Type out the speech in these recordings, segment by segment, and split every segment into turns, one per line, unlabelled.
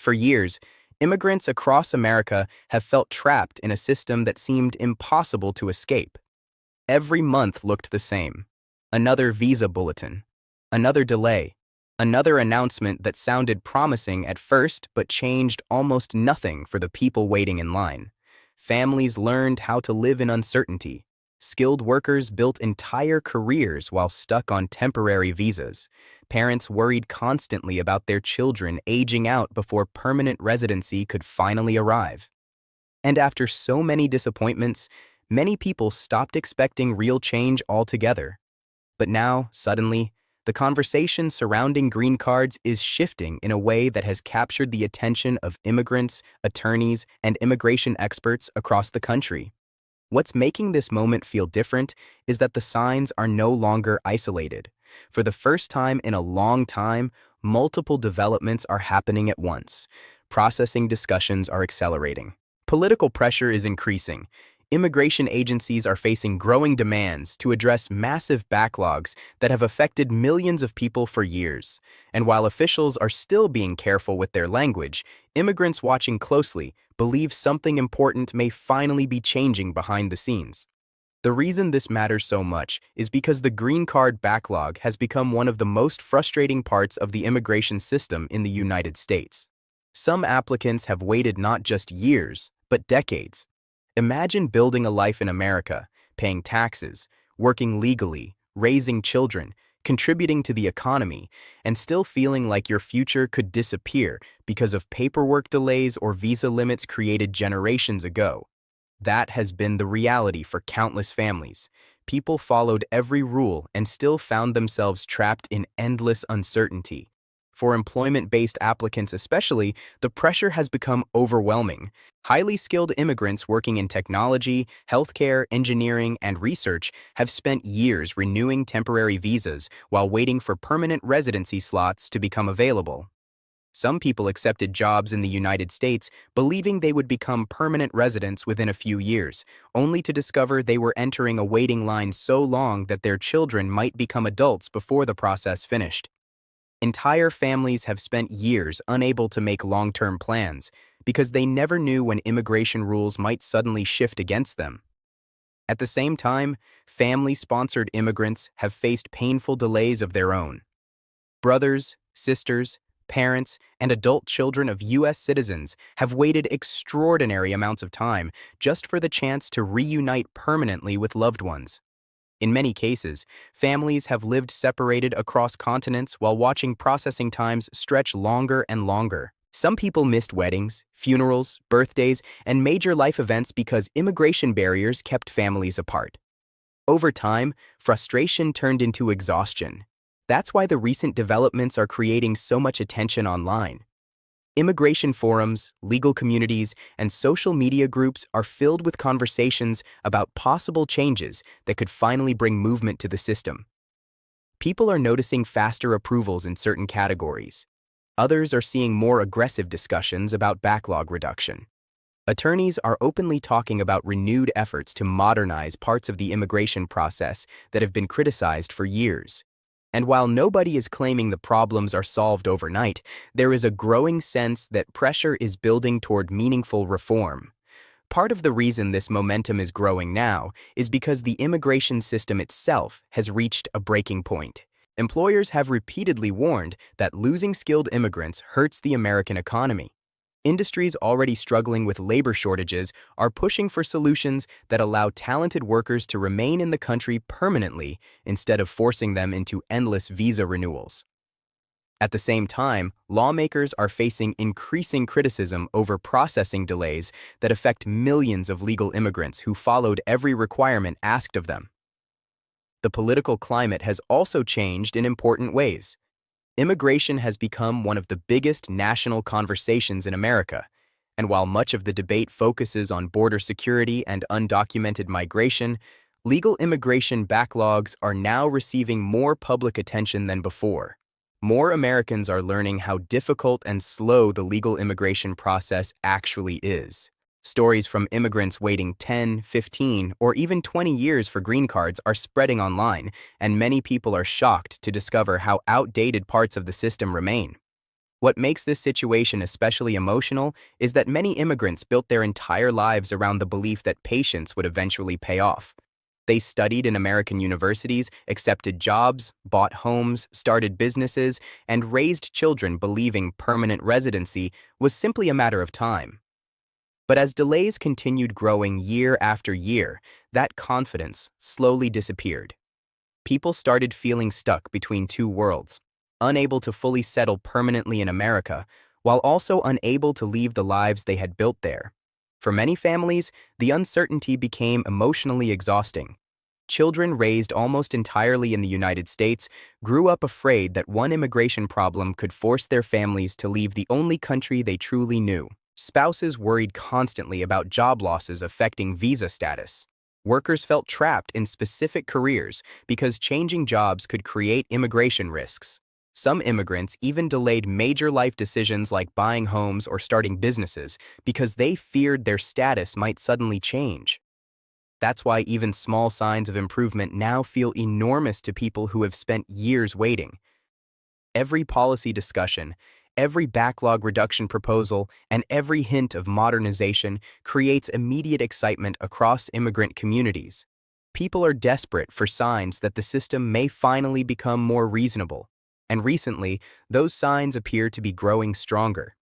For years, immigrants across America have felt trapped in a system that seemed impossible to escape. Every month looked the same. Another visa bulletin, another delay, another announcement that sounded promising at first but changed almost nothing for the people waiting in line. Families learned how to live in uncertainty. Skilled workers built entire careers while stuck on temporary visas. Parents worried constantly about their children aging out before permanent residency could finally arrive. And after so many disappointments, many people stopped expecting real change altogether. But now, suddenly, the conversation surrounding green cards is shifting in a way that has captured the attention of immigrants, attorneys, and immigration experts across the country. What's making this moment feel different is that the signs are no longer isolated. For the first time in a long time, multiple developments are happening at once. Processing discussions are accelerating. Political pressure is increasing. Immigration agencies are facing growing demands to address massive backlogs that have affected millions of people for years. And while officials are still being careful with their language, immigrants watching closely believe something important may finally be changing behind the scenes. The reason this matters so much is because the green card backlog has become one of the most frustrating parts of the immigration system in the United States. Some applicants have waited not just years, but decades. Imagine building a life in America, paying taxes, working legally, raising children, contributing to the economy, and still feeling like your future could disappear because of paperwork delays or visa limits created generations ago. That has been the reality for countless families. People followed every rule and still found themselves trapped in endless uncertainty. For employment-based applicants especially, the pressure has become overwhelming. Highly skilled immigrants working in technology, healthcare, engineering, and research have spent years renewing temporary visas while waiting for permanent residency slots to become available. Some people accepted jobs in the United States believing they would become permanent residents within a few years, only to discover they were entering a waiting line so long that their children might become adults before the process finished. Entire families have spent years unable to make long-term plans because they never knew when immigration rules might suddenly shift against them. At the same time, family-sponsored immigrants have faced painful delays of their own. Brothers, sisters, parents, and adult children of U.S. citizens have waited extraordinary amounts of time just for the chance to reunite permanently with loved ones. In many cases, families have lived separated across continents while watching processing times stretch longer and longer. Some people missed weddings, funerals, birthdays, and major life events because immigration barriers kept families apart. Over time, frustration turned into exhaustion. That's why the recent developments are creating so much attention online. Immigration forums, legal communities, and social media groups are filled with conversations about possible changes that could finally bring movement to the system. People are noticing faster approvals in certain categories. Others are seeing more aggressive discussions about backlog reduction. Attorneys are openly talking about renewed efforts to modernize parts of the immigration process that have been criticized for years. And while nobody is claiming the problems are solved overnight, there is a growing sense that pressure is building toward meaningful reform. Part of the reason this momentum is growing now is because the immigration system itself has reached a breaking point. Employers have repeatedly warned that losing skilled immigrants hurts the American economy. Industries already struggling with labor shortages are pushing for solutions that allow talented workers to remain in the country permanently instead of forcing them into endless visa renewals. At the same time, lawmakers are facing increasing criticism over processing delays that affect millions of legal immigrants who followed every requirement asked of them. The political climate has also changed in important ways. Immigration has become one of the biggest national conversations in America, and while much of the debate focuses on border security and undocumented migration, legal immigration backlogs are now receiving more public attention than before. More Americans are learning how difficult and slow the legal immigration process actually is. Stories from immigrants waiting 10, 15, or even 20 years for green cards are spreading online, and many people are shocked to discover how outdated parts of the system remain. What makes this situation especially emotional is that many immigrants built their entire lives around the belief that patience would eventually pay off. They studied in American universities, accepted jobs, bought homes, started businesses, and raised children believing permanent residency was simply a matter of time. But as delays continued growing year after year, that confidence slowly disappeared. People started feeling stuck between two worlds, unable to fully settle permanently in America, while also unable to leave the lives they had built there. For many families, the uncertainty became emotionally exhausting. Children raised almost entirely in the United States grew up afraid that one immigration problem could force their families to leave the only country they truly knew. Spouses worried constantly about job losses affecting visa status. Workers felt trapped in specific careers because changing jobs could create immigration risks. Some immigrants even delayed major life decisions like buying homes or starting businesses because they feared their status might suddenly change. That's why even small signs of improvement now feel enormous to people who have spent years waiting. Every policy discussion, every backlog reduction proposal, and every hint of modernization creates immediate excitement across immigrant communities. People are desperate for signs that the system may finally become more reasonable, and recently, those signs appear to be growing stronger.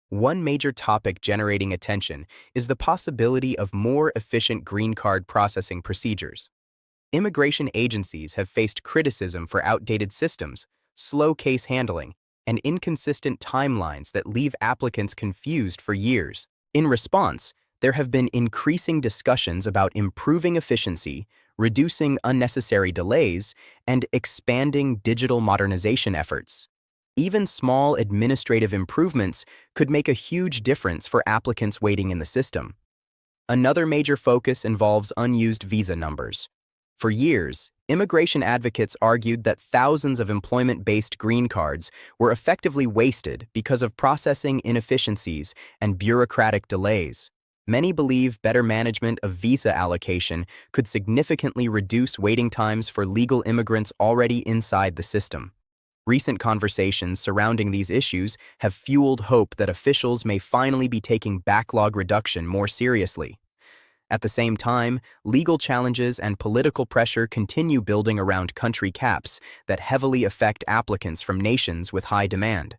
One major topic generating attention is the possibility of more efficient green card processing procedures. Immigration agencies have faced criticism for outdated systems, slow case handling, and inconsistent timelines that leave applicants confused for years. In response, there have been increasing discussions about improving efficiency, reducing unnecessary delays, and expanding digital modernization efforts. Even small administrative improvements could make a huge difference for applicants waiting in the system. Another major focus involves unused visa numbers. For years, immigration advocates argued that thousands of employment-based green cards were effectively wasted because of processing inefficiencies and bureaucratic delays. Many believe better management of visa allocation could significantly reduce waiting times for legal immigrants already inside the system. Recent conversations surrounding these issues have fueled hope that officials may finally be taking backlog reduction more seriously. At the same time, legal challenges and political pressure continue building around country caps that heavily affect applicants from nations with high demand.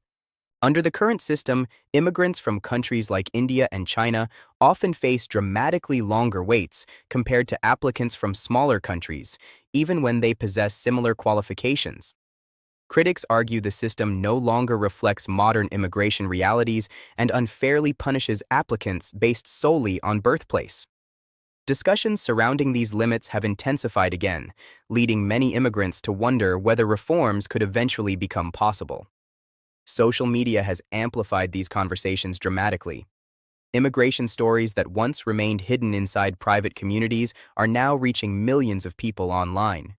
Under the current system, immigrants from countries like India and China often face dramatically longer waits compared to applicants from smaller countries, even when they possess similar qualifications. Critics argue the system no longer reflects modern immigration realities and unfairly punishes applicants based solely on birthplace. Discussions surrounding these limits have intensified again, leading many immigrants to wonder whether reforms could eventually become possible. Social media has amplified these conversations dramatically. Immigration stories that once remained hidden inside private communities are now reaching millions of people online.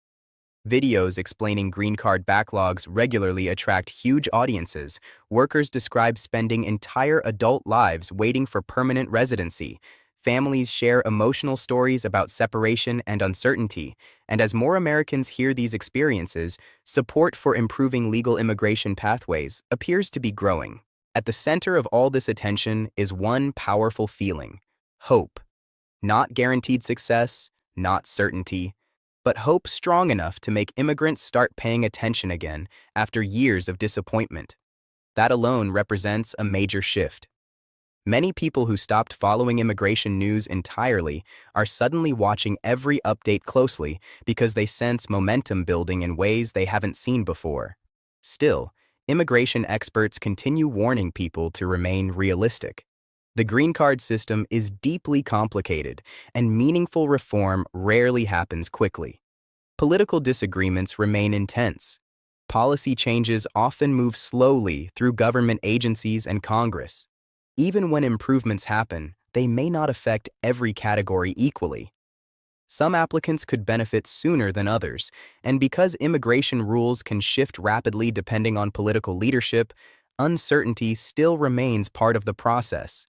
Videos explaining green card backlogs regularly attract huge audiences. Workers describe spending entire adult lives waiting for permanent residency. Families share emotional stories about separation and uncertainty, and as more Americans hear these experiences, support for improving legal immigration pathways appears to be growing. At the center of all this attention is one powerful feeling: hope. Not guaranteed success, not certainty, but hope strong enough to make immigrants start paying attention again after years of disappointment. That alone represents a major shift. Many people who stopped following immigration news entirely are suddenly watching every update closely because they sense momentum building in ways they haven't seen before. Still, immigration experts continue warning people to remain realistic. The green card system is deeply complicated, and meaningful reform rarely happens quickly. Political disagreements remain intense. Policy changes often move slowly through government agencies and Congress. Even when improvements happen, they may not affect every category equally. Some applicants could benefit sooner than others, and because immigration rules can shift rapidly depending on political leadership, uncertainty still remains part of the process.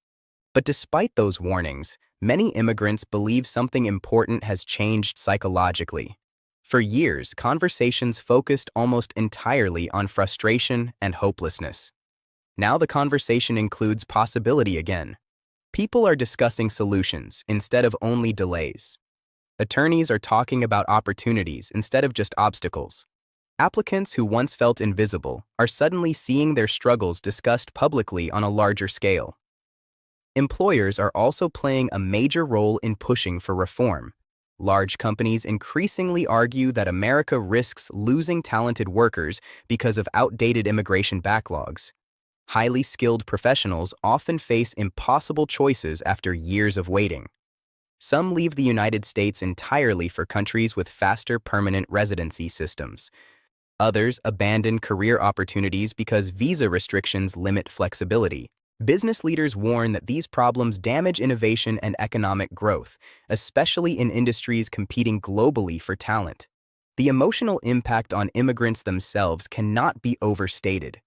But despite those warnings, many immigrants believe something important has changed psychologically. For years, conversations focused almost entirely on frustration and hopelessness. Now the conversation includes possibility again. People are discussing solutions instead of only delays. Attorneys are talking about opportunities instead of just obstacles. Applicants who once felt invisible are suddenly seeing their struggles discussed publicly on a larger scale. Employers are also playing a major role in pushing for reform. Large companies increasingly argue that America risks losing talented workers because of outdated immigration backlogs. Highly skilled professionals often face impossible choices after years of waiting. Some leave the United States entirely for countries with faster permanent residency systems. Others abandon career opportunities because visa restrictions limit flexibility. Business leaders warn that these problems damage innovation and economic growth, especially in industries competing globally for talent. The emotional impact on immigrants themselves cannot be overstated.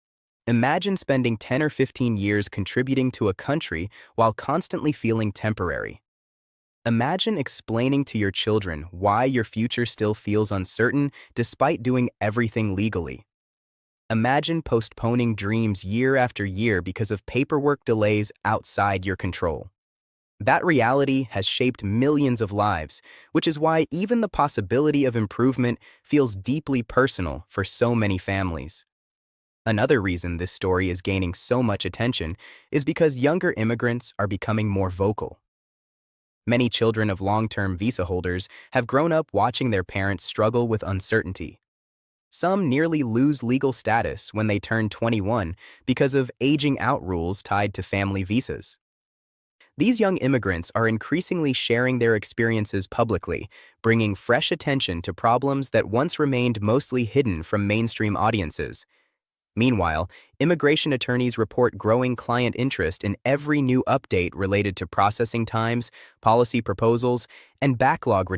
Imagine spending 10 or 15 years contributing to a country while constantly feeling temporary. Imagine explaining to your children why your future still feels uncertain despite doing everything legally. Imagine postponing dreams year after year because of paperwork delays outside your control. That reality has shaped millions of lives, which is why even the possibility of improvement feels deeply personal for so many families. Another reason this story is gaining so much attention is because younger immigrants are becoming more vocal. Many children of long-term visa holders have grown up watching their parents struggle with uncertainty. Some nearly lose legal status when they turn 21 because of aging out rules tied to family visas. These young immigrants are increasingly sharing their experiences publicly, bringing fresh attention to problems that once remained mostly hidden from mainstream audiences. Meanwhile, immigration attorneys report growing client interest in every new update related to processing times, policy proposals, and backlog